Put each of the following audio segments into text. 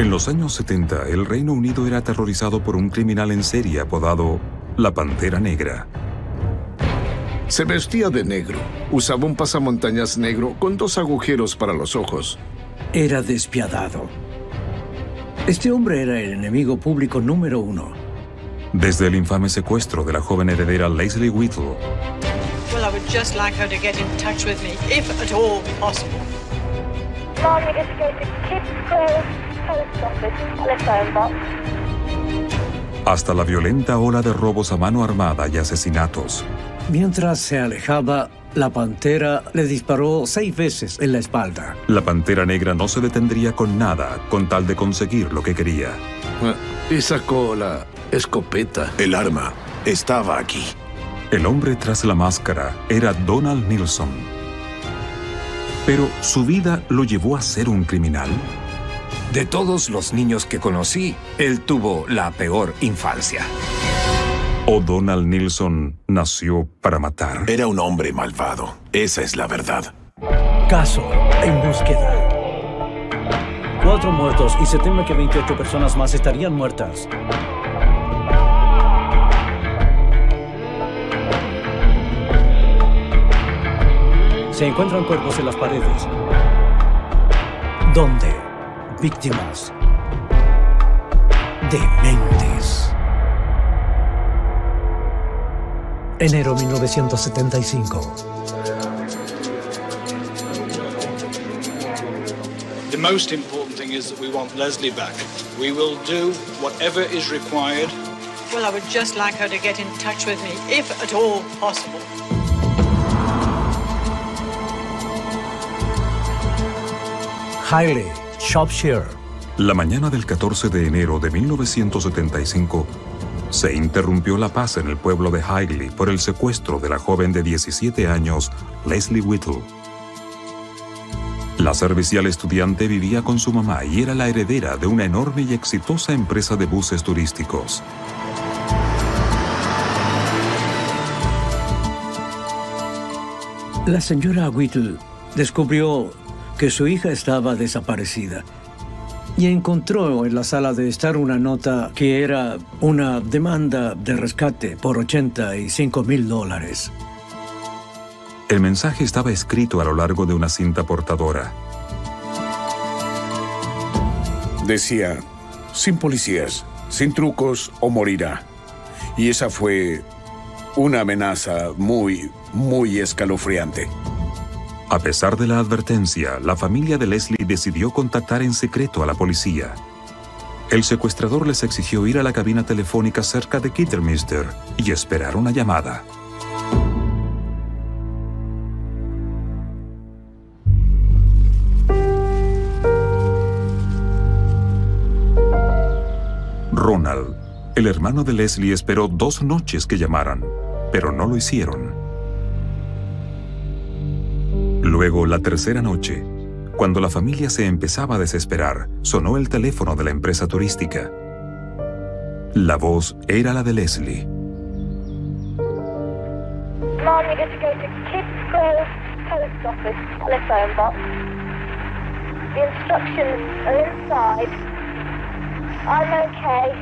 En los años 70, el Reino Unido era aterrorizado por un criminal en serie apodado la Pantera Negra. Se vestía de negro, usaba un pasamontañas negro con 2 agujeros para los ojos. Era despiadado. Este hombre era el enemigo público número 1. Desde el infame secuestro de la joven heredera Leslie Whittle, Well, I would just like her to get in touch with me, if at all possible. Marnie, just go to Kids Grove Post Office, telephone box. hasta la violenta ola de robos a mano armada y asesinatos. Mientras se alejaba, la pantera le disparó 6 veces en la espalda. La Pantera Negra no se detendría con nada con tal de conseguir lo que quería. Y sacó la escopeta. El arma estaba aquí. El hombre tras la máscara era Donald Nilsson. Pero ¿su vida lo llevó a ser un criminal? De todos los niños que conocí, él tuvo la peor infancia. ¿O Donald Nilsson nació para matar? Era un hombre malvado. Esa es la verdad. Caso en búsqueda. 4 muertos y se teme que 28 personas más estarían muertas. Se encuentran cuerpos en las paredes. ¿Dónde? Víctimas dementes. Enero 1975. The most important thing is that we want Leslie back. We will do whatever is required. Well, I would just like her to get in touch with me, if at all possible. Hailey, Shropshire. La mañana del 14 de enero de 1975, se interrumpió la paz en el pueblo de Hailey por el secuestro de la joven de 17 años, Leslie Whittle. La servicial estudiante vivía con su mamá y era la heredera de una enorme y exitosa empresa de buses turísticos. La señora Whittle descubrió que su hija estaba desaparecida y encontró en la sala de estar una nota que era una demanda de rescate por $85,000. El mensaje estaba escrito a lo largo de una cinta portadora. Decía, sin policías, sin trucos o morirá. Y esa fue una amenaza muy escalofriante. A pesar de la advertencia, la familia de Leslie decidió contactar en secreto a la policía. El secuestrador les exigió ir a la cabina telefónica cerca de Kidderminster y esperar una llamada. Ronald, el hermano de Leslie, esperó 2 noches que llamaran, pero no lo hicieron. Luego, la tercera noche, cuando la familia se empezaba a desesperar, sonó el teléfono de la empresa turística. La voz era la de Leslie. Marnie, just go to Kids Grove Post Office, telephone box. The instructions are inside. I'm okay,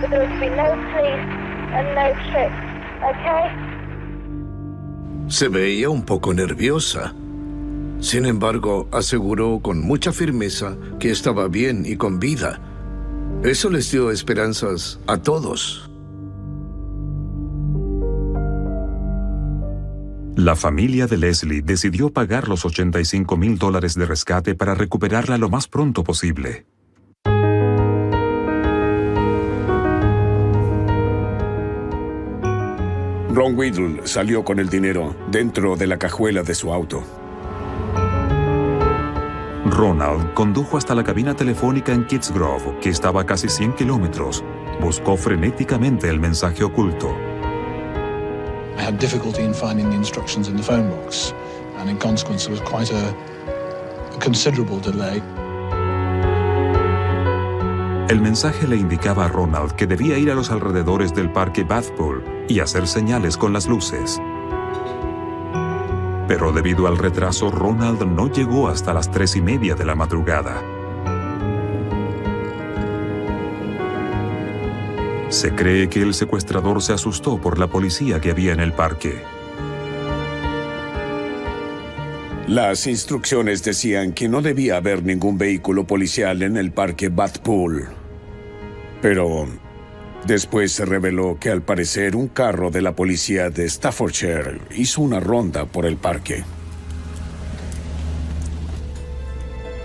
but there will be no police and no trips, okay? Se veía un poco nerviosa. Sin embargo, aseguró con mucha firmeza que estaba bien y con vida. Eso les dio esperanzas a todos. La familia de Leslie decidió pagar los $85,000 de rescate para recuperarla lo más pronto posible. Ron Whittle salió con el dinero dentro de la cajuela de su auto. Ronald condujo hasta la cabina telefónica en Kids Grove, que estaba a casi 100 kilómetros. Buscó frenéticamente el mensaje oculto. I had difficulty in finding the instructions in the phone box, and in consequence there was quite a considerable delay. El mensaje le indicaba a Ronald que debía ir a los alrededores del parque Bathpool y hacer señales con las luces. Pero debido al retraso, Ronald no llegó hasta las 3:30 de la madrugada. Se cree que el secuestrador se asustó por la policía que había en el parque. Las instrucciones decían que no debía haber ningún vehículo policial en el parque Bathpool. Pero después se reveló que al parecer un carro de la policía de Staffordshire hizo una ronda por el parque.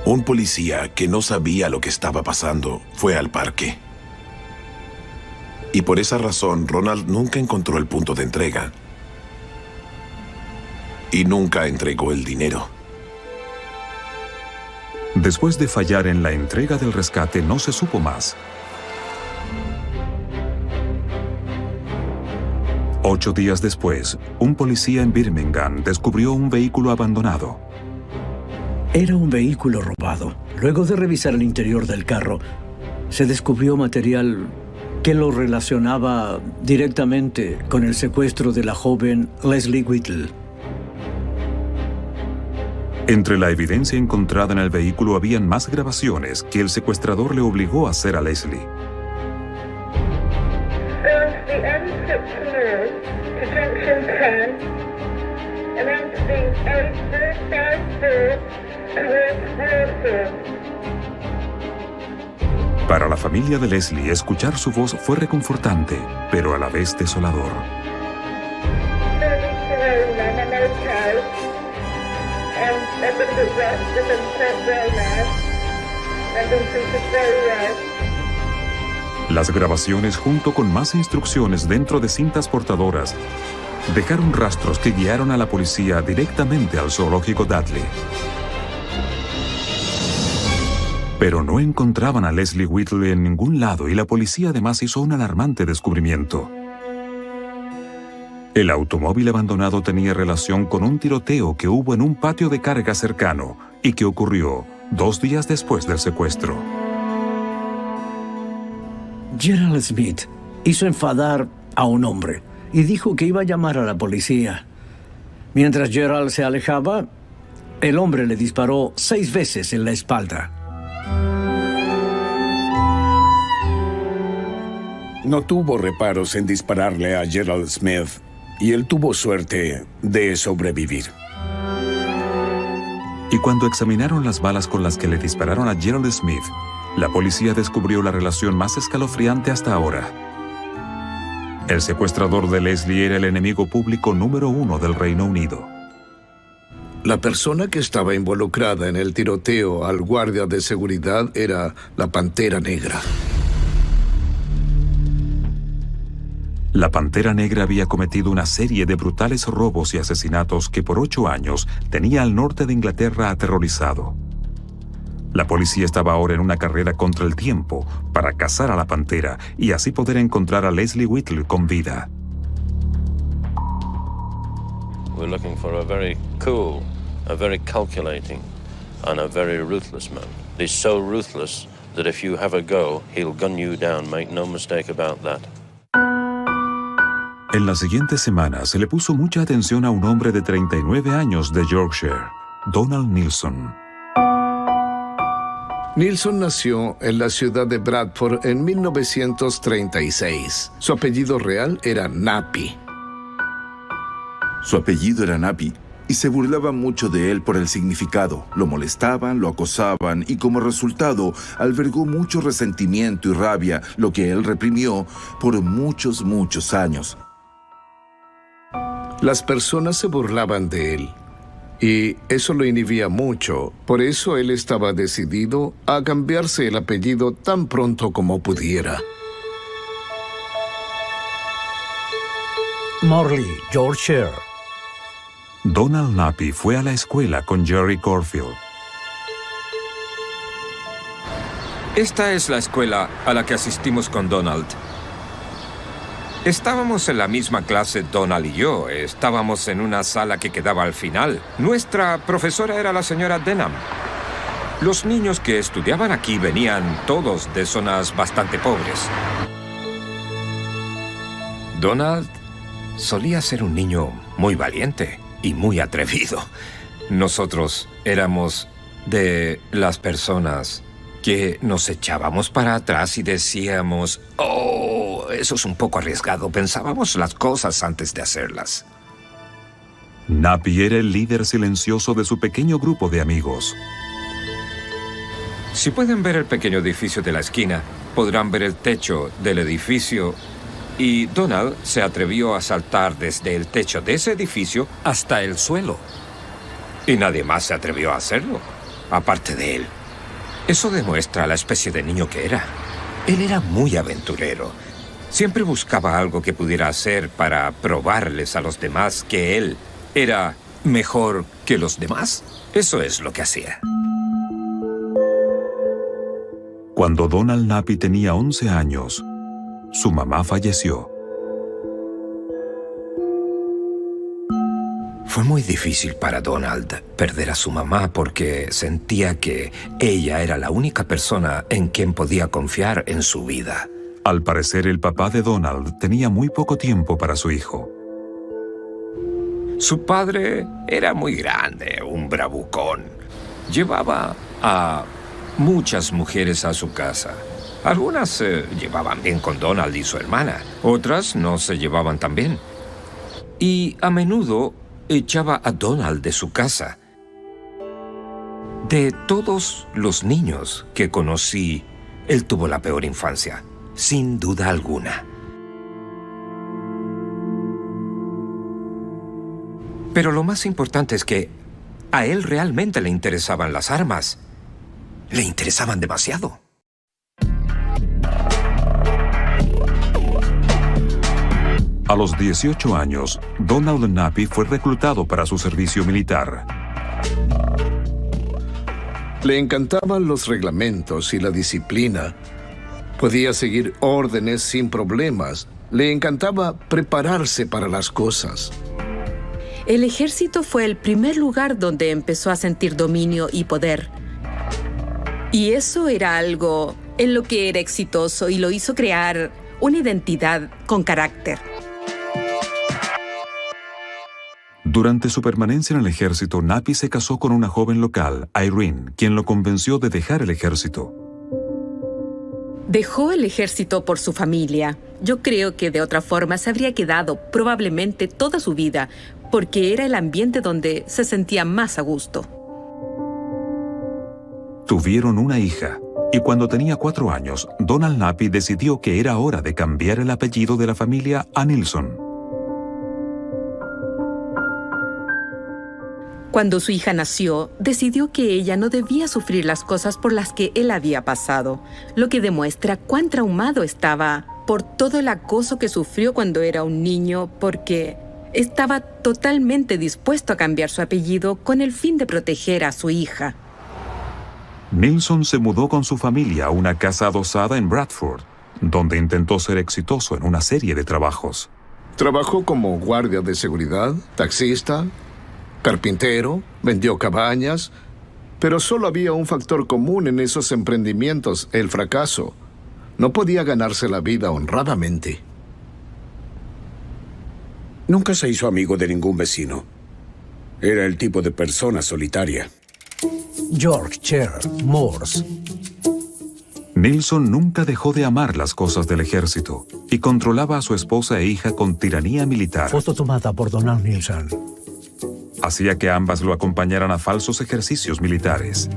Un policía que no sabía lo que estaba pasando fue al parque. Y por esa razón, Ronald nunca encontró el punto de entrega. Y nunca entregó el dinero. Después de fallar en la entrega del rescate, no se supo más. 8 días después, un policía en Birmingham descubrió un vehículo abandonado. Era un vehículo robado. Luego de revisar el interior del carro, se descubrió material que lo relacionaba directamente con el secuestro de la joven Leslie Whittle. Entre la evidencia encontrada en el vehículo habían más grabaciones que el secuestrador le obligó a hacer a Leslie. Para la familia de Leslie, escuchar su voz fue reconfortante, pero a la vez desolador. Las grabaciones, junto con más instrucciones dentro de cintas portadoras, dejaron rastros que guiaron a la policía directamente al zoológico Dudley. Pero no encontraban a Leslie Whittle en ningún lado y la policía además hizo un alarmante descubrimiento. El automóvil abandonado tenía relación con un tiroteo que hubo en un patio de carga cercano y que ocurrió 2 días después del secuestro. Gerald Smith hizo enfadar a un hombre y dijo que iba a llamar a la policía. Mientras Gerald se alejaba, el hombre le disparó 6 veces en la espalda. No tuvo reparos en dispararle a Gerald Smith y él tuvo suerte de sobrevivir. Y cuando examinaron las balas con las que le dispararon a Gerald Smith, la policía descubrió la relación más escalofriante hasta ahora. El secuestrador de Leslie era el enemigo público número 1 del Reino Unido. La persona que estaba involucrada en el tiroteo al guardia de seguridad era la Pantera Negra. La Pantera Negra había cometido una serie de brutales robos y asesinatos que por 8 años tenía al norte de Inglaterra aterrorizado. La policía estaba ahora en una carrera contra el tiempo para cazar a la Pantera y así poder encontrar a Leslie Whittle con vida. We're looking for a very cool, a very calculating, and a very ruthless man. He's so ruthless that if you have a go, he'll gun you down. Make no mistake about that. En las siguientes semanas se le puso mucha atención a un hombre de 39 años de Yorkshire, Donald Nilsson. Nilsson nació en la ciudad de Bradford en 1936. Su apellido real era Napi. Su apellido era Napi y se burlaban mucho de él por el significado. Lo molestaban, lo acosaban y como resultado albergó mucho resentimiento y rabia, lo que él reprimió por muchos años. Las personas se burlaban de él y eso lo inhibía mucho. Por eso él estaba decidido a cambiarse el apellido tan pronto como pudiera. Morley, Yorkshire. Donald Napi fue a la escuela con Jerry Corfield. Esta es la escuela a la que asistimos con Donald. Estábamos en la misma clase, Donald y yo. Estábamos en una sala que quedaba al final. Nuestra profesora era la señora Denham. Los niños que estudiaban aquí venían todos de zonas bastante pobres. Donald solía ser un niño muy valiente y muy atrevido. Nosotros éramos de las personas que nos echábamos para atrás y decíamos, ¡oh! eso es un poco arriesgado. Pensábamos las cosas antes de hacerlas. Nappy era el líder silencioso de su pequeño grupo de amigos. Si pueden ver el pequeño edificio de la esquina, podrán ver el techo del edificio. Y Donald se atrevió a saltar desde el techo de ese edificio hasta el suelo. Y nadie más se atrevió a hacerlo, aparte de él. Eso demuestra la especie de niño que era. Él era muy aventurero. Siempre buscaba algo que pudiera hacer para probarles a los demás que él era mejor que los demás. Eso es lo que hacía. Cuando Donald Nappy tenía 11 años, su mamá falleció. Fue muy difícil para Donald perder a su mamá porque sentía que ella era la única persona en quien podía confiar en su vida. Al parecer, el papá de Donald tenía muy poco tiempo para su hijo. Su padre era muy grande, un bravucón. Llevaba a muchas mujeres a su casa. Algunas se llevaban bien con Donald y su hermana, otras no se llevaban tan bien. Y a menudo echaba a Donald de su casa. De todos los niños que conocí, él tuvo la peor infancia, sin duda alguna. Pero lo más importante es que a él realmente le interesaban las armas. Le interesaban demasiado. A los 18 años, Donald Nappy fue reclutado para su servicio militar. Le encantaban los reglamentos y la disciplina. Podía seguir órdenes sin problemas. Le encantaba prepararse para las cosas. El ejército fue el primer lugar donde empezó a sentir dominio y poder. Y eso era algo en lo que era exitoso y lo hizo crear una identidad con carácter. Durante su permanencia en el ejército, Nappy se casó con una joven local, Irene, quien lo convenció de dejar el ejército. Dejó el ejército por su familia. Yo creo que de otra forma se habría quedado probablemente toda su vida, porque era el ambiente donde se sentía más a gusto. Tuvieron una hija, y cuando tenía 4 años, Donald Nappy decidió que era hora de cambiar el apellido de la familia a Nilsson. Cuando su hija nació, decidió que ella no debía sufrir las cosas por las que él había pasado, lo que demuestra cuán traumado estaba por todo el acoso que sufrió cuando era un niño, porque estaba totalmente dispuesto a cambiar su apellido con el fin de proteger a su hija. Nilsson se mudó con su familia a una casa adosada en Bradford, donde intentó ser exitoso en una serie de trabajos. Trabajó como guardia de seguridad, taxista, carpintero, vendió cabañas, pero solo había un factor común en esos emprendimientos: el fracaso. No podía ganarse la vida honradamente. Nunca se hizo amigo de ningún vecino. Era el tipo de persona solitaria. Yorkshire, Moors. Nilsson nunca dejó de amar las cosas del ejército y controlaba a su esposa e hija con tiranía militar. Foto tomada por Donald Nilsson. Hacía que ambas lo acompañaran a falsos ejercicios militares.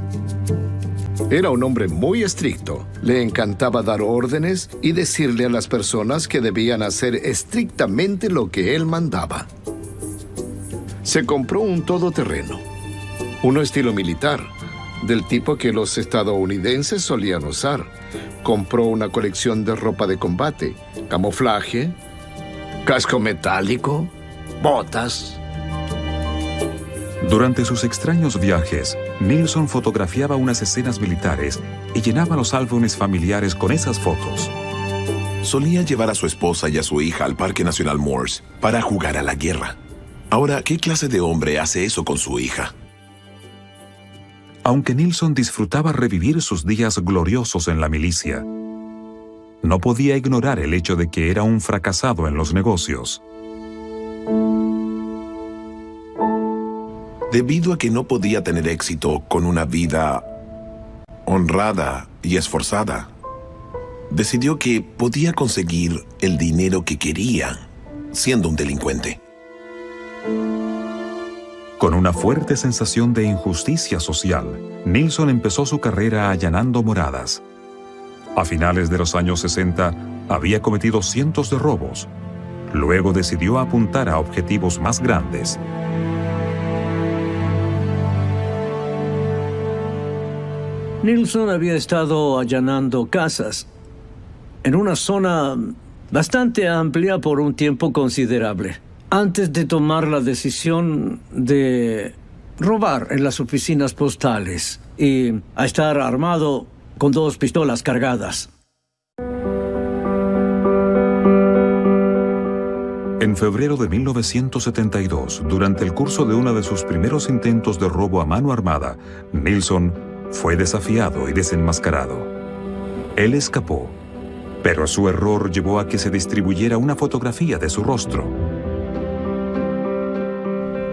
Era un hombre muy estricto. Le encantaba dar órdenes y decirle a las personas que debían hacer estrictamente lo que él mandaba. Se compró un todoterreno, uno estilo militar, del tipo que los estadounidenses solían usar. Compró una colección de ropa de combate, camuflaje, casco metálico, botas. Durante sus extraños viajes, Nilsson fotografiaba unas escenas militares y llenaba los álbumes familiares con esas fotos. Solía llevar a su esposa y a su hija al Parque Nacional Moors para jugar a la guerra. Ahora, ¿qué clase de hombre hace eso con su hija? Aunque Nilsson disfrutaba revivir sus días gloriosos en la milicia, no podía ignorar el hecho de que era un fracasado en los negocios. Debido a que no podía tener éxito con una vida honrada y esforzada, decidió que podía conseguir el dinero que quería siendo un delincuente. Con una fuerte sensación de injusticia social, Nilsson empezó su carrera allanando moradas. A finales de los años 60, había cometido cientos de robos. Luego decidió apuntar a objetivos más grandes. Nilsson había estado allanando casas en una zona bastante amplia por un tiempo considerable, antes de tomar la decisión de robar en las oficinas postales y a estar armado con 2 pistolas cargadas. En febrero de 1972, durante el curso de uno de sus primeros intentos de robo a mano armada, Nilsson fue desafiado y desenmascarado. Él escapó, pero su error llevó a que se distribuyera una fotografía de su rostro.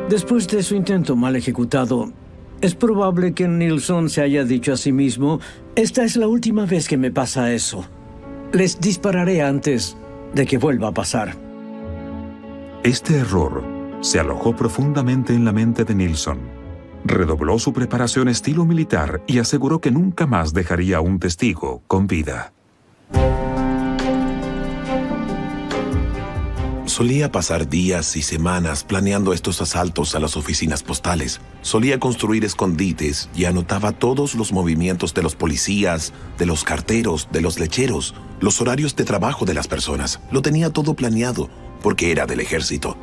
Después de su intento mal ejecutado, es probable que Nilsson se haya dicho a sí mismo: esta es la última vez que me pasa eso. Les dispararé antes de que vuelva a pasar. Este error se alojó profundamente en la mente de Nilsson. Redobló su preparación estilo militar y aseguró que nunca más dejaría a un testigo con vida. Solía pasar días y semanas planeando estos asaltos a las oficinas postales. Solía construir escondites y anotaba todos los movimientos de los policías, de los carteros, de los lecheros, los horarios de trabajo de las personas. Lo tenía todo planeado porque era del ejército.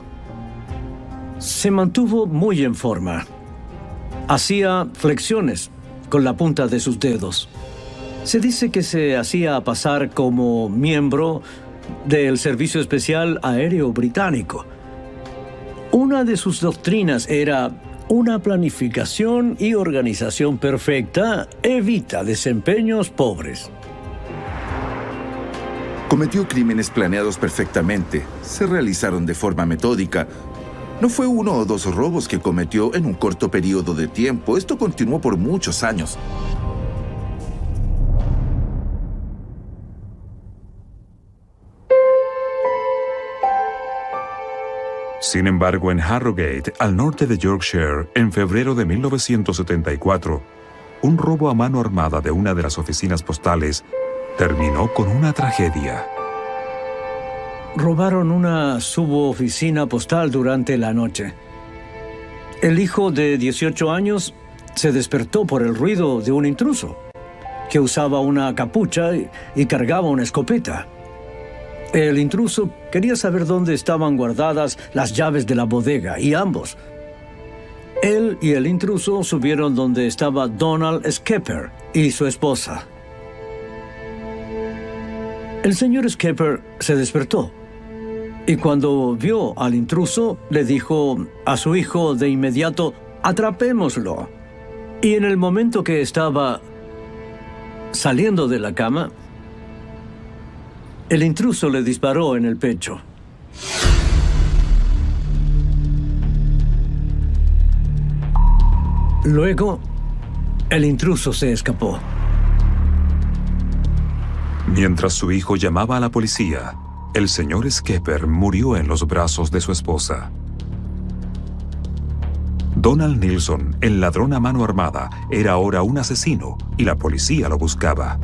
Se mantuvo muy en forma. Hacía flexiones con la punta de sus dedos. Se dice que se hacía pasar como miembro del Servicio Especial Aéreo Británico. Una de sus doctrinas era: una planificación y organización perfecta evita desempeños pobres. Cometió crímenes planeados perfectamente. Se realizaron de forma metódica. No fue 1 o 2 robos que cometió en un corto periodo de tiempo. Esto continuó por muchos años. Sin embargo, en Harrogate, al norte de Yorkshire, en febrero de 1974, un robo a mano armada de una de las oficinas postales terminó con una tragedia. Robaron una suboficina postal durante la noche. El hijo de 18 años se despertó por el ruido de un intruso que usaba una capucha y cargaba una escopeta. El intruso quería saber dónde estaban guardadas las llaves de la bodega y ambos, él y el intruso, subieron donde estaba Donald Skepper y su esposa. El señor Skepper se despertó y cuando vio al intruso le dijo a su hijo de inmediato: «Atrapémoslo». Y en el momento que estaba saliendo de la cama, el intruso le disparó en el pecho. Luego, el intruso se escapó. Mientras su hijo llamaba a la policía, el señor Skepper murió en los brazos de su esposa. Donald Nilsson, el ladrón a mano armada, era ahora un asesino y la policía lo buscaba.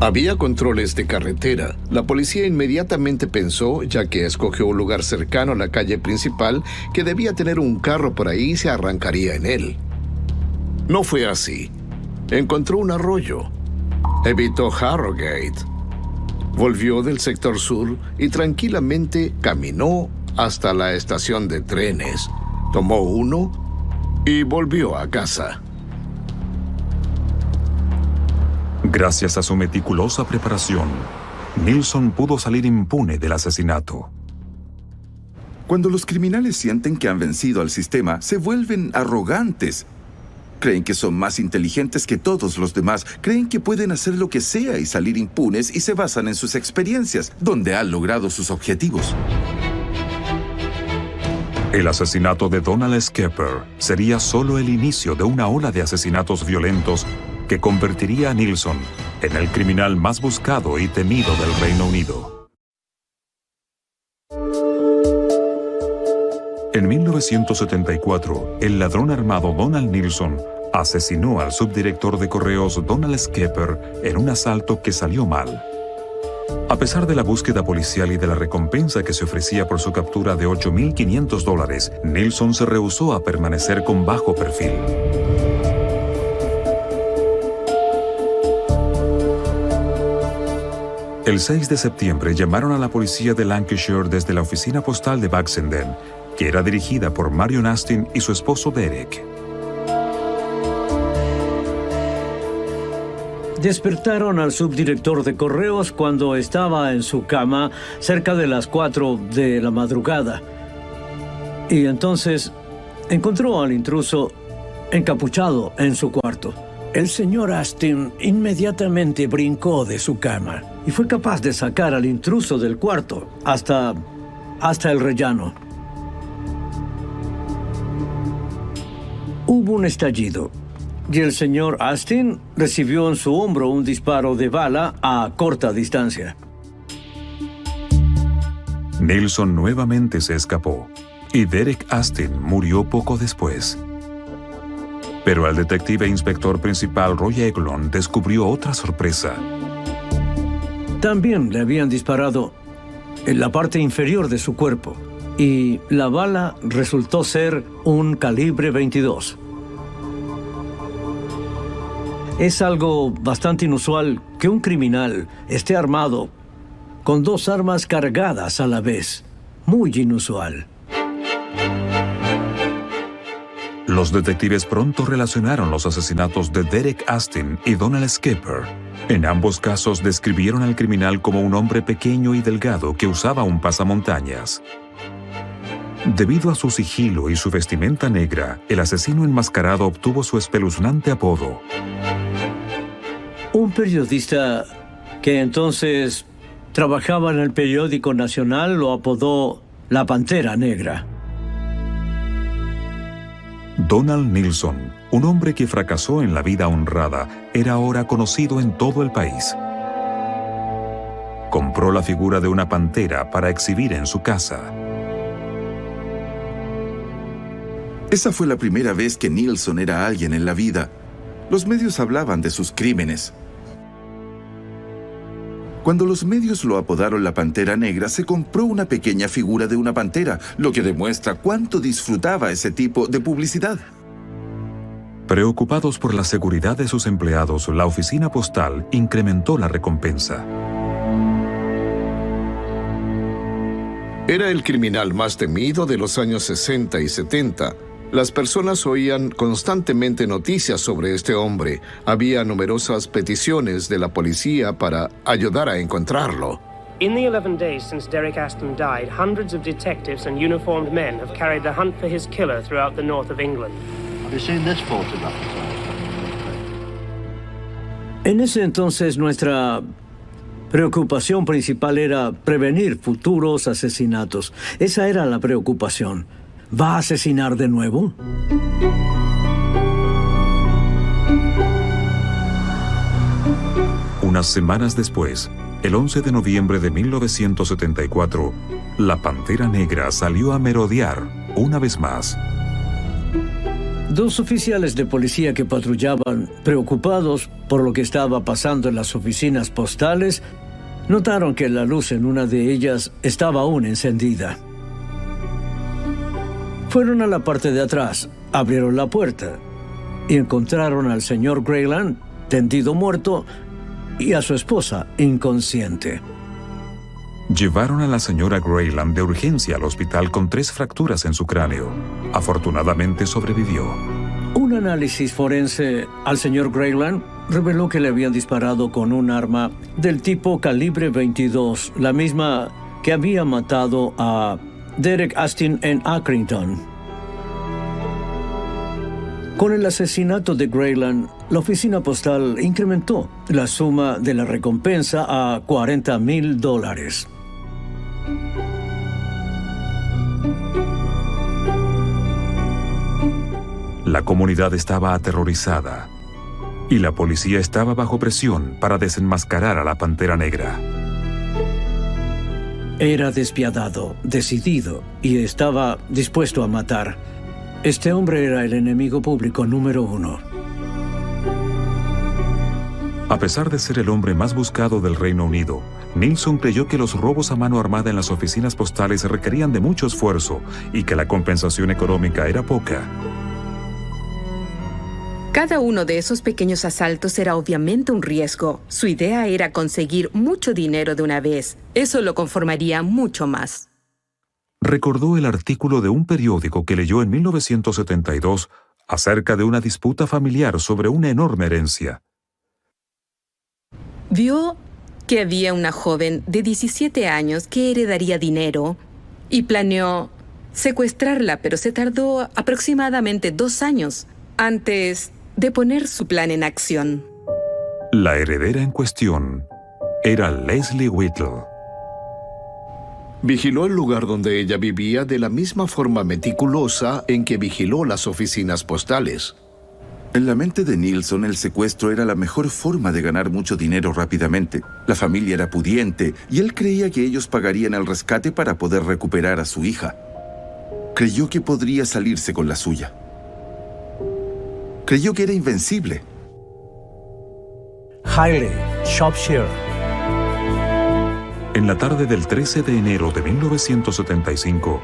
Había controles de carretera. La policía inmediatamente pensó, ya que escogió un lugar cercano a la calle principal, que debía tener un carro por ahí y se arrancaría en él. No fue así. Encontró un arroyo. Evitó Harrogate. Volvió del sector sur y tranquilamente caminó hasta la estación de trenes. Tomó uno y volvió a casa. Gracias a su meticulosa preparación, Nilsson pudo salir impune del asesinato. Cuando los criminales sienten que han vencido al sistema, se vuelven arrogantes. Creen que son más inteligentes que todos los demás. Creen que pueden hacer lo que sea y salir impunes y se basan en sus experiencias, donde han logrado sus objetivos. El asesinato de Donald Skepper sería solo el inicio de una ola de asesinatos violentos que convertiría a Nilsson en el criminal más buscado y temido del Reino Unido. En 1974, el ladrón armado Donald Nilsson asesinó al subdirector de correos Donald Skepper en un asalto que salió mal. A pesar de la búsqueda policial y de la recompensa que se ofrecía por su captura de $8.500, Nilsson se rehusó a permanecer con bajo perfil. El 6 de septiembre llamaron a la policía de Lancashire desde la oficina postal de Baxenden, que era dirigida por Marion Astin y su esposo Derek. Despertaron al subdirector de correos cuando estaba en su cama cerca de las 4 de la madrugada. Y entonces encontró al intruso encapuchado en su cuarto. El señor Astin inmediatamente brincó de su cama y fue capaz de sacar al intruso del cuarto hasta el rellano. Hubo un estallido y el señor Astin recibió en su hombro un disparo de bala a corta distancia. Nilsson nuevamente se escapó y Derek Astin murió poco después. Pero el detective e inspector principal Roy Eglon descubrió otra sorpresa. También le habían disparado en la parte inferior de su cuerpo y la bala resultó ser un calibre 22. Es algo bastante inusual que un criminal esté armado con 2 armas cargadas a la vez. Muy inusual. Los detectives pronto relacionaron los asesinatos de Derek Astin y Donald Skepper. En ambos casos describieron al criminal como un hombre pequeño y delgado que usaba un pasamontañas. Debido a su sigilo y su vestimenta negra, el asesino enmascarado obtuvo su espeluznante apodo. Un periodista que entonces trabajaba en el periódico nacional lo apodó la Pantera Negra. Donald Nilsson, un hombre que fracasó en la vida honrada, era ahora conocido en todo el país. Compró la figura de una pantera para exhibir en su casa. Esa fue la primera vez que Nilsson era alguien en la vida. Los medios hablaban de sus crímenes. Cuando los medios lo apodaron la Pantera Negra, se compró una pequeña figura de una pantera, lo que demuestra cuánto disfrutaba ese tipo de publicidad. Preocupados por la seguridad de sus empleados, la oficina postal incrementó la recompensa. Era el criminal más temido de los años 60 y 70. Las personas oían constantemente noticias sobre este hombre. Había numerosas peticiones de la policía para ayudar a encontrarlo. In the 11 days since Derek Astin died, hundreds of detectives and uniformed men have carried the hunt for his killer throughout the north of England. Have you seen this photograph? En ese entonces nuestra preocupación principal era prevenir futuros asesinatos. Esa era la preocupación. ¿Va a asesinar de nuevo? Unas semanas después, el 11 de noviembre de 1974, la Pantera Negra salió a merodear una vez más. 2 oficiales de policía que patrullaban, preocupados por lo que estaba pasando en las oficinas postales, notaron que la luz en una de ellas estaba aún encendida. Fueron a la parte de atrás, abrieron la puerta y encontraron al señor Grayland tendido muerto y a su esposa inconsciente. Llevaron a la señora Grayland de urgencia al hospital con 3 fracturas en su cráneo. Afortunadamente sobrevivió. Un análisis forense al señor Grayland reveló que le habían disparado con un arma del tipo calibre 22, la misma que había matado a Derek Astin en Accrington. Con el asesinato de Grayland, la oficina postal incrementó la suma de la recompensa a $40,000. La comunidad estaba aterrorizada. Y la policía estaba bajo presión para desenmascarar a la Pantera Negra. Era despiadado, decidido y estaba dispuesto a matar. Este hombre era el enemigo público número 1. A pesar de ser el hombre más buscado del Reino Unido, Nilsson creyó que los robos a mano armada en las oficinas postales requerían de mucho esfuerzo y que la compensación económica era poca. Cada uno de esos pequeños asaltos era obviamente un riesgo. Su idea era conseguir mucho dinero de una vez. Eso lo conformaría mucho más. Recordó el artículo de un periódico que leyó en 1972 acerca de una disputa familiar sobre una enorme herencia. Vio que había una joven de 17 años que heredaría dinero y planeó secuestrarla, pero se tardó aproximadamente 2 años antes de poner su plan en acción. La heredera en cuestión era Leslie Whittle. Vigiló el lugar donde ella vivía de la misma forma meticulosa en que vigiló las oficinas postales. En la mente de Nilsson, el secuestro era la mejor forma de ganar mucho dinero rápidamente. La familia era pudiente y él creía que ellos pagarían el rescate para poder recuperar a su hija. Creyó que podría salirse con la suya. Creyó que era invencible. Hailey, Shropshire. En la tarde del 13 de enero de 1975,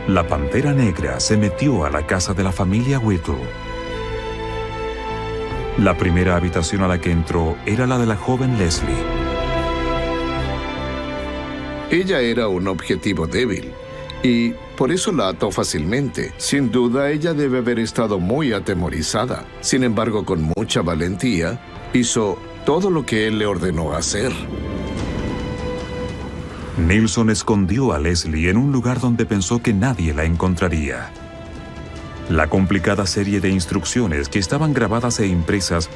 la Pantera Negra se metió a la casa de la familia Whittle. La primera habitación a la que entró era la de la joven Leslie. Ella era un objetivo débil y por eso la ató fácilmente. Sin duda, ella debe haber estado muy atemorizada. Sin embargo, con mucha valentía, hizo todo lo que él le ordenó hacer. Nilsson escondió a Leslie en un lugar donde pensó que nadie la encontraría. La complicada serie de instrucciones que estaban grabadas e impresas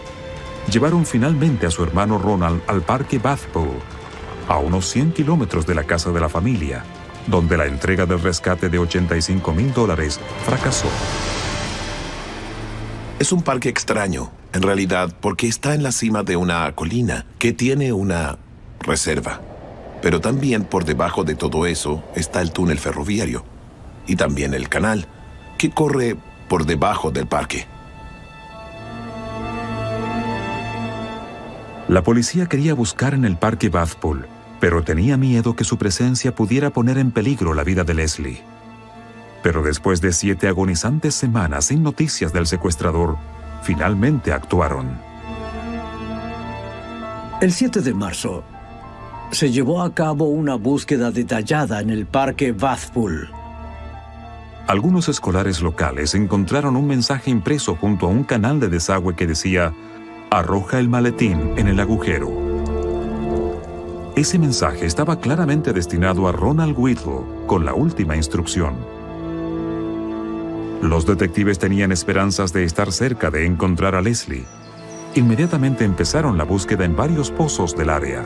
llevaron finalmente a su hermano Ronald al parque Bathpool, a unos 100 kilómetros de la casa de la familia, donde la entrega del rescate de $85,000 fracasó. Es un parque extraño, en realidad, porque está en la cima de una colina que tiene una reserva. Pero también por debajo de todo eso está el túnel ferroviario y también el canal, que corre por debajo del parque. La policía quería buscar en el parque Bathpool, pero tenía miedo que su presencia pudiera poner en peligro la vida de Leslie. Pero después de 7 agonizantes semanas sin noticias del secuestrador, finalmente actuaron. El 7 de marzo, se llevó a cabo una búsqueda detallada en el parque Bathpool. Algunos escolares locales encontraron un mensaje impreso junto a un canal de desagüe que decía: "Arroja el maletín en el agujero". Ese mensaje estaba claramente destinado a Ronald Whittle, con la última instrucción. Los detectives tenían esperanzas de estar cerca de encontrar a Leslie. Inmediatamente empezaron la búsqueda en varios pozos del área.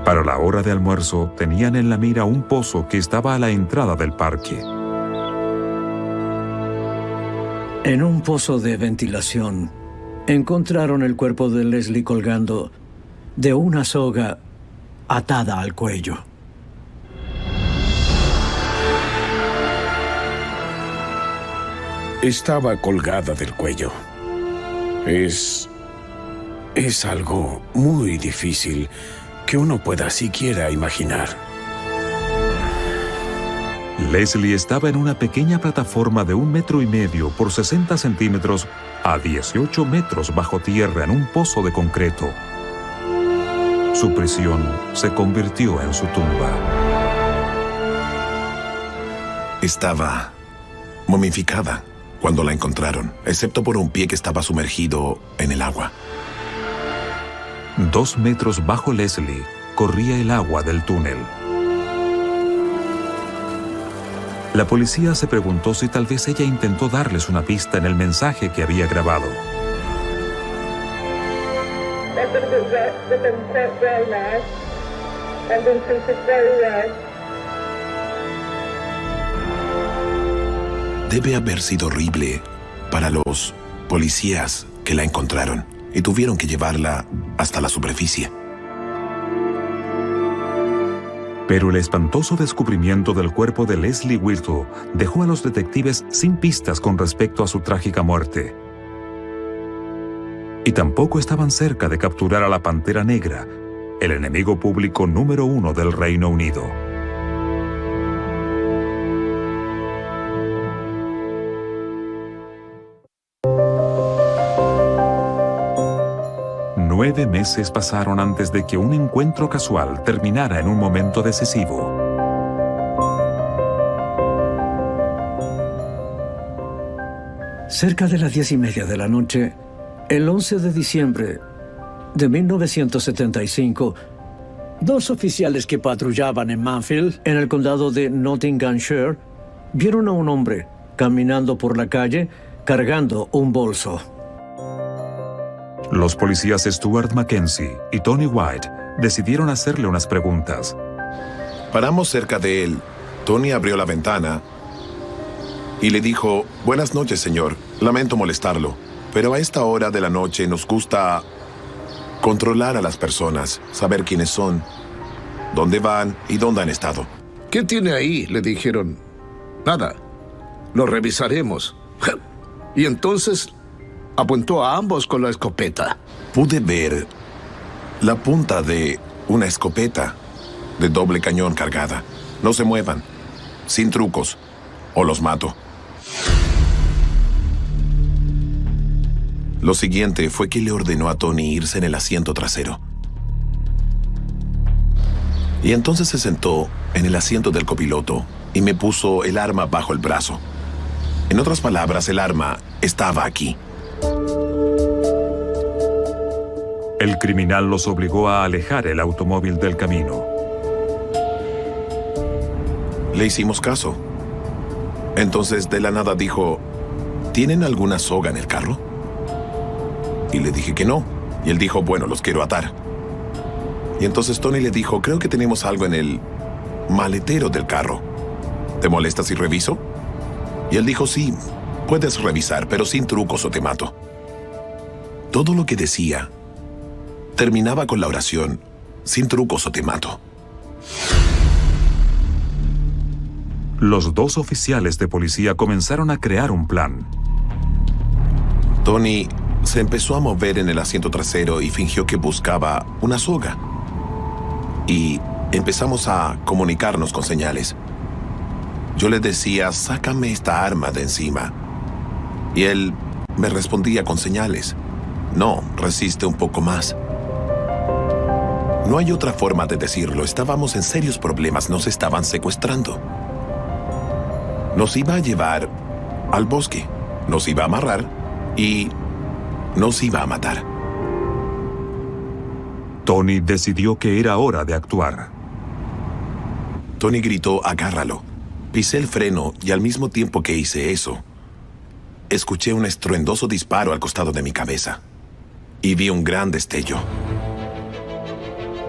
Para la hora de almuerzo, tenían en la mira un pozo que estaba a la entrada del parque. En un pozo de ventilación, encontraron el cuerpo de Leslie colgando de una soga atada al cuello. Estaba colgada del cuello. Es algo muy difícil que uno pueda siquiera imaginar. Leslie estaba en una pequeña plataforma de 1,5 metros por 60 centímetros a 18 metros bajo tierra en un pozo de concreto. Su prisión se convirtió en su tumba. Estaba momificada cuando la encontraron, excepto por un pie que estaba sumergido en el agua. 2 metros bajo Leslie corría el agua del túnel. La policía se preguntó si tal vez ella intentó darles una pista en el mensaje que había grabado. Debe haber sido horrible para los policías que la encontraron y tuvieron que llevarla hasta la superficie. Pero el espantoso descubrimiento del cuerpo de Leslie Whittle dejó a los detectives sin pistas con respecto a su trágica muerte. Y tampoco estaban cerca de capturar a la Pantera Negra, el enemigo público número 1 del Reino Unido. Nueve meses pasaron antes de que un encuentro casual terminara en un momento decisivo. Cerca de las 10:30 de la noche, el 11 de diciembre de 1975, dos oficiales que patrullaban en Mansfield, en el condado de Nottinghamshire, vieron a un hombre caminando por la calle cargando un bolso. Los policías Stuart Mackenzie y Tony White decidieron hacerle unas preguntas. Paramos cerca de él. Tony abrió la ventana y le dijo: «Buenas noches, señor. Lamento molestarlo, pero a esta hora de la noche nos gusta controlar a las personas, saber quiénes son, dónde van y dónde han estado». ¿Qué tiene ahí?, le dijeron. Nada. Lo revisaremos. Y entonces apuntó a ambos con la escopeta. Pude ver la punta de una escopeta de doble cañón cargada. No se muevan, sin trucos, o los mato. Lo siguiente fue que le ordenó a Tony irse en el asiento trasero. Y entonces se sentó en el asiento del copiloto y me puso el arma bajo el brazo. En otras palabras, el arma estaba aquí. El criminal los obligó a alejar el automóvil del camino. Le hicimos caso. Entonces, de la nada dijo: ¿tienen alguna soga en el carro? Y le dije que no. Y él dijo: bueno, los quiero atar. Y entonces Tony le dijo: creo que tenemos algo en el maletero del carro. ¿Te molesta si reviso? Y él dijo: sí, puedes revisar, pero sin trucos o te mato. Todo lo que decía terminaba con la oración: sin trucos o te mato. Los dos oficiales de policía comenzaron a crear un plan. Tony se empezó a mover en el asiento trasero y fingió que buscaba una soga. Y empezamos a comunicarnos con señales. Yo le decía: sácame esta arma de encima. Y él me respondía con señales: no, resiste un poco más. No hay otra forma de decirlo. Estábamos en serios problemas. Nos estaban secuestrando. Nos iba a llevar al bosque. Nos iba a amarrar y nos iba a matar. Tony decidió que era hora de actuar. Tony gritó: agárralo. Pisé el freno y al mismo tiempo que hice eso, escuché un estruendoso disparo al costado de mi cabeza y vi un gran destello.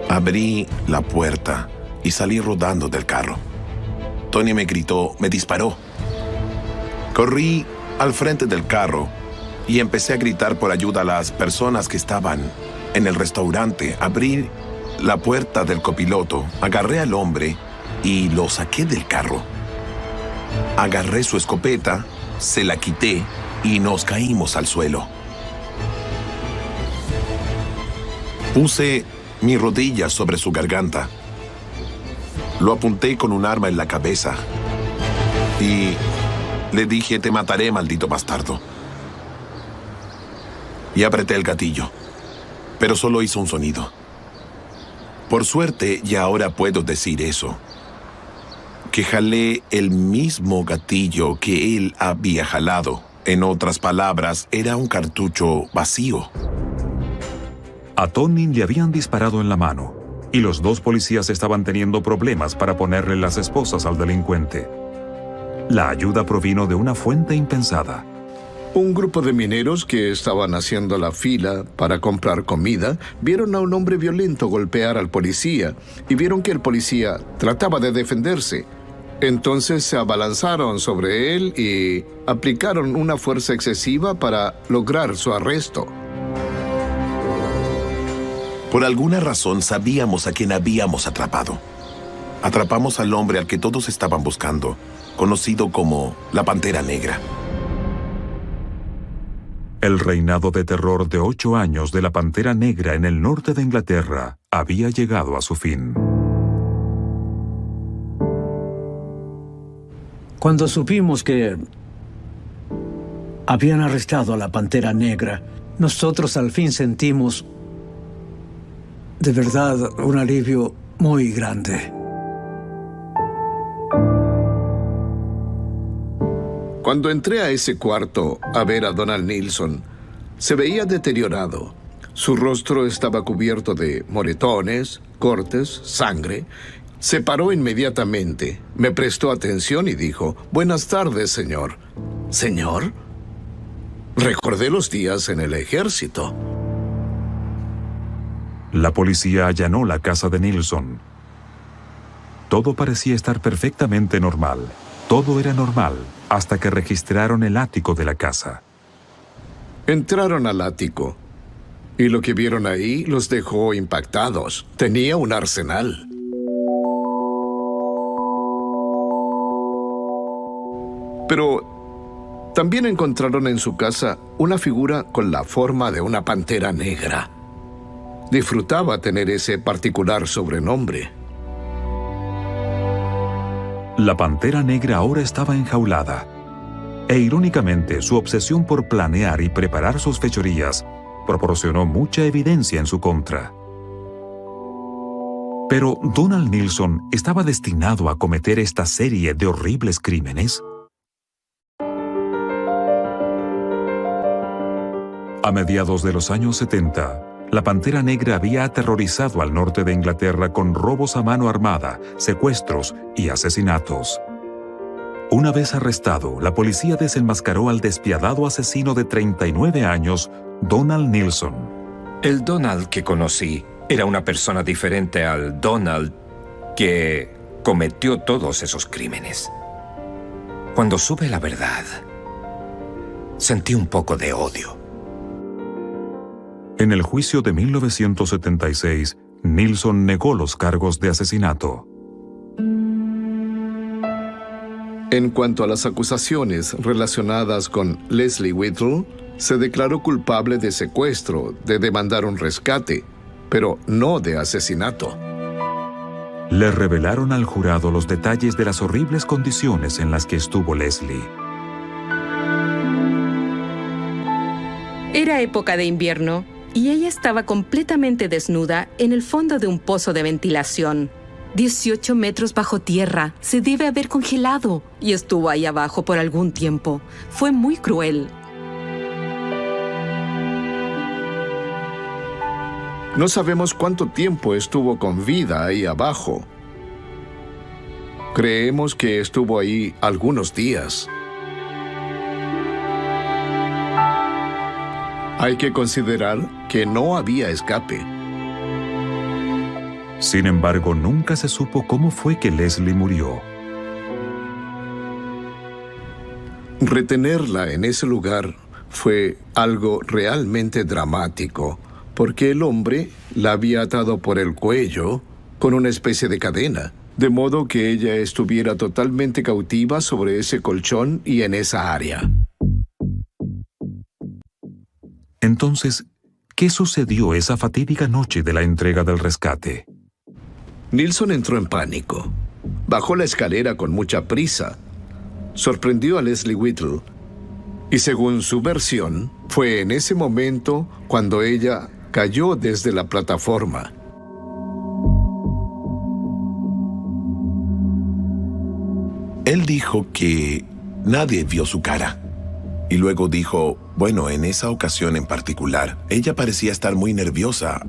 Abrí la puerta y salí rodando del carro. Tony me gritó, me disparó. Corrí al frente del carro y empecé a gritar por ayuda a las personas que estaban en el restaurante. Abrí la puerta del copiloto, agarré al hombre y lo saqué del carro. Agarré su escopeta, se la quité y nos caímos al suelo. Puse mi rodilla sobre su garganta. Lo apunté con un arma en la cabeza y le dije: te mataré, maldito bastardo. Y apreté el gatillo, pero solo hizo un sonido. Por suerte, y ahora puedo decir eso, que jalé el mismo gatillo que él había jalado. En otras palabras, era un cartucho vacío. A Tony le habían disparado en la mano y los dos policías estaban teniendo problemas para ponerle las esposas al delincuente. La ayuda provino de una fuente impensada. Un grupo de mineros que estaban haciendo la fila para comprar comida vieron a un hombre violento golpear al policía y vieron que el policía trataba de defenderse. Entonces se abalanzaron sobre él y aplicaron una fuerza excesiva para lograr su arresto. Por alguna razón sabíamos a quién habíamos atrapado. Atrapamos al hombre al que todos estaban buscando, conocido como la Pantera Negra. El reinado de terror de 8 años de la Pantera Negra en el norte de Inglaterra había llegado a su fin. Cuando supimos que habían arrestado a la Pantera Negra, nosotros al fin sentimos de verdad un alivio muy grande. Cuando entré a ese cuarto a ver a Donald Nilsson, se veía deteriorado. Su rostro estaba cubierto de moretones, cortes, sangre. Se paró inmediatamente, me prestó atención y dijo: «Buenas tardes, señor». ¿Señor? Recordé los días en el ejército. La policía allanó la casa de Nilsson. Todo parecía estar perfectamente normal. Todo era normal hasta que registraron el ático de la casa. Entraron al ático y lo que vieron ahí los dejó impactados. Tenía un arsenal. Pero también encontraron en su casa una figura con la forma de una pantera negra. Disfrutaba tener ese particular sobrenombre. La Pantera Negra ahora estaba enjaulada. E irónicamente, su obsesión por planear y preparar sus fechorías proporcionó mucha evidencia en su contra. Pero ¿Donald Nilsson estaba destinado a cometer esta serie de horribles crímenes? A mediados de los años 70, la Pantera Negra había aterrorizado al norte de Inglaterra con robos a mano armada, secuestros y asesinatos. Una vez arrestado, la policía desenmascaró al despiadado asesino de 39 años, Donald Nilsson. El Donald que conocí era una persona diferente al Donald que cometió todos esos crímenes. Cuando supe la verdad, sentí un poco de odio. En el juicio de 1976, Nilsson negó los cargos de asesinato. En cuanto a las acusaciones relacionadas con Leslie Whittle, se declaró culpable de secuestro, de demandar un rescate, pero no de asesinato. Le revelaron al jurado los detalles de las horribles condiciones en las que estuvo Leslie. Era época de invierno y ella estaba completamente desnuda en el fondo de un pozo de ventilación. 18 metros bajo tierra. Se debe haber congelado. Y estuvo ahí abajo por algún tiempo. Fue muy cruel. No sabemos cuánto tiempo estuvo con vida ahí abajo. Creemos que estuvo ahí algunos días. Hay que considerar que no había escape. Sin embargo, nunca se supo cómo fue que Leslie murió. Retenerla en ese lugar fue algo realmente dramático, porque el hombre la había atado por el cuello con una especie de cadena, de modo que ella estuviera totalmente cautiva sobre ese colchón y en esa área. Entonces, ¿qué sucedió esa fatídica noche de la entrega del rescate? Nilsson entró en pánico. Bajó la escalera con mucha prisa. Sorprendió a Leslie Whittle. Y según su versión, fue en ese momento cuando ella cayó desde la plataforma. Él dijo que nadie vio su cara. Y luego dijo, bueno, en esa ocasión en particular, ella parecía estar muy nerviosa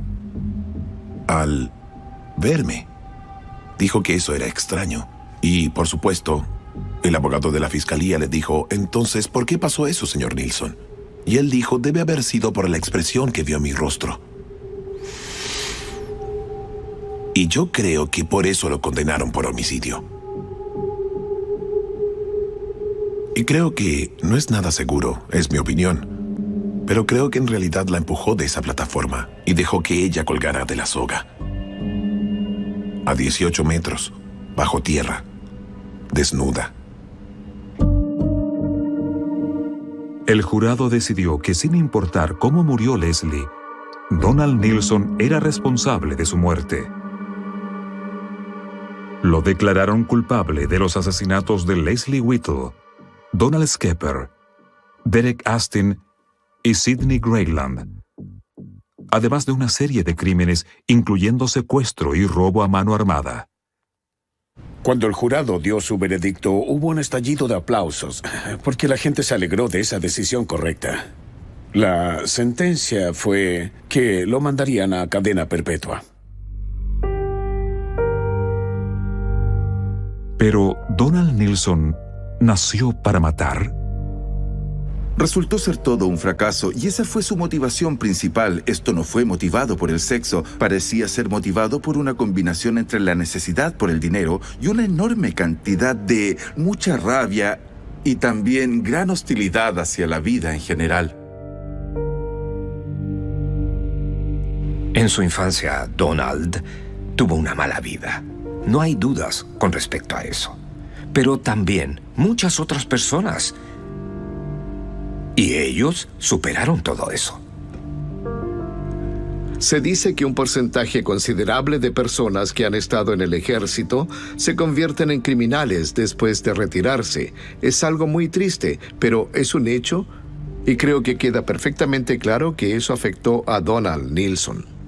al verme. Dijo que eso era extraño. Y, por supuesto, el abogado de la fiscalía le dijo, entonces, ¿por qué pasó eso, señor Nilsson? Y él dijo, debe haber sido por la expresión que vio en mi rostro. Y yo creo que por eso lo condenaron por homicidio. Y creo que no es nada seguro, es mi opinión. Pero creo que en realidad la empujó de esa plataforma y dejó que ella colgara de la soga. A 18 metros, bajo tierra, desnuda. El jurado decidió que sin importar cómo murió Leslie, Donald Nilson era responsable de su muerte. Lo declararon culpable de los asesinatos de Leslie Whittle, Donald Skepper, Derek Astin y Sidney Grayland, además de una serie de crímenes incluyendo secuestro y robo a mano armada. Cuando el jurado dio su veredicto, hubo un estallido de aplausos, porque la gente se alegró de esa decisión correcta. La sentencia fue que lo mandarían a cadena perpetua. Pero Donald Nilson nació para matar. Resultó ser todo un fracaso y esa fue su motivación principal. Esto no fue motivado por el sexo, parecía ser motivado por una combinación entre la necesidad por el dinero y una enorme cantidad de mucha rabia y también gran hostilidad hacia la vida en general. En su infancia, Donald tuvo una mala vida. No hay dudas con respecto a eso. Pero también muchas otras personas. Y ellos superaron todo eso. Se dice que un porcentaje considerable de personas que han estado en el ejército se convierten en criminales después de retirarse. Es algo muy triste, pero es un hecho y creo que queda perfectamente claro que eso afectó a Donald Nilson.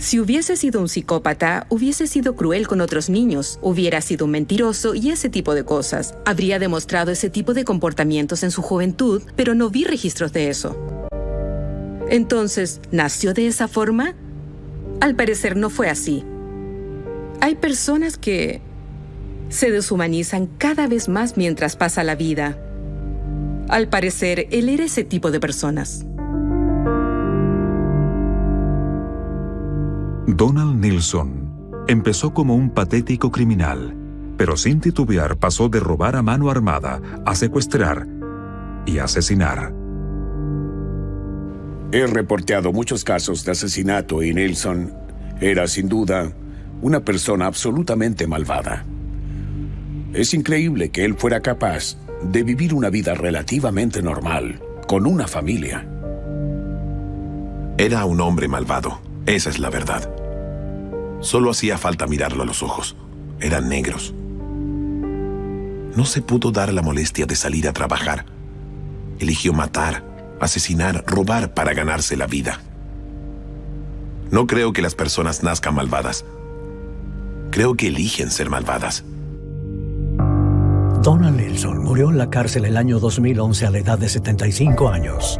Si hubiese sido un psicópata, hubiese sido cruel con otros niños, hubiera sido un mentiroso y ese tipo de cosas. Habría demostrado ese tipo de comportamientos en su juventud, pero no vi registros de eso. Entonces, ¿nació de esa forma? Al parecer no fue así. Hay personas que se deshumanizan cada vez más mientras pasa la vida. Al parecer, él era ese tipo de personas. Donald Nilson empezó como un patético criminal, pero sin titubear pasó de robar a mano armada a secuestrar y asesinar. He reporteado muchos casos de asesinato y Nilson era, sin duda, una persona absolutamente malvada. Es increíble que él fuera capaz de vivir una vida relativamente normal, con una familia. Era un hombre malvado, esa es la verdad. Solo hacía falta mirarlo a los ojos. Eran negros. No se pudo dar la molestia de salir a trabajar. Eligió matar, asesinar, robar para ganarse la vida. No creo que las personas nazcan malvadas. Creo que eligen ser malvadas. Donald Nilson murió en la cárcel el año 2011 a la edad de 75 años.